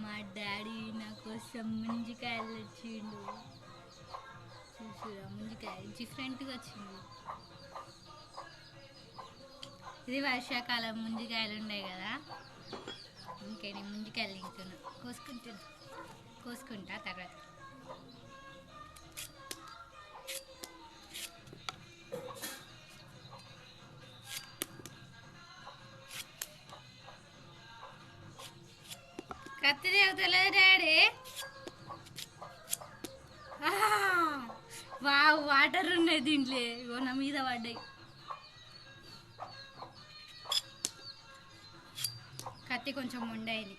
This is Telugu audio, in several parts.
మా డాడీ నా కోసం ముంజికాయలు తెచ్చిండు. చూసురా ముంజికాయ డిఫరెంట్గా వచ్చింది. ఇది వర్షాకాలం ముంజికాయలు ఉన్నాయి కదా, ఇంకే నేను ముంజికాయలు తింటున్నా, కోసుకుంటా తర్వాత. కత్తిరి అవుతలేదు డాడీ. వాటర్ ఉన్నాయి దీంట్లో, ఇగో నా మీద పడ్డాయి. కత్తి కొంచెం ఉండేది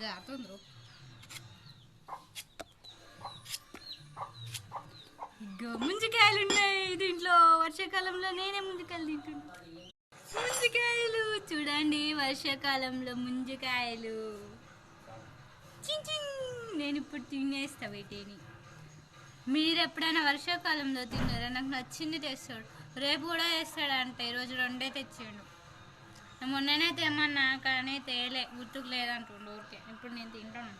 జాతుండ్రు. ఇగో ముంజికాయలు ఉన్నాయి దీంట్లో. వర్షాకాలంలో నేనే ముంజికాయలు తింటున్నా. ముంజికాయలు చూడండి, వర్షాకాలంలో ముంజికాయలు. నేను ఇప్పుడు తినేస్తా వీటిని. మీరు ఎప్పుడైనా వర్షాకాలంలో తిన్నారా? నాకు నచ్చింది తెస్తాడు, రేపు కూడా తెస్తాడంట. ఈరోజు రెండే తెచ్చాడు. మొన్ననే తెమ్మన్నా కానీ తేలే, గుర్తుకు లేదంటుండు ఊరికే. ఇప్పుడు నేను తింటాను.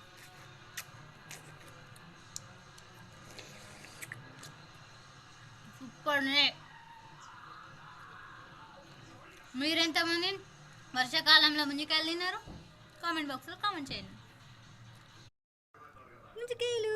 సూపర్. మీరెంతమంది వర్షాకాలంలో ముంజికాయలు తిన్నారు? కామెంట్ బాక్స్లో కామెంట్ చేయండి. ముంజికాయలు.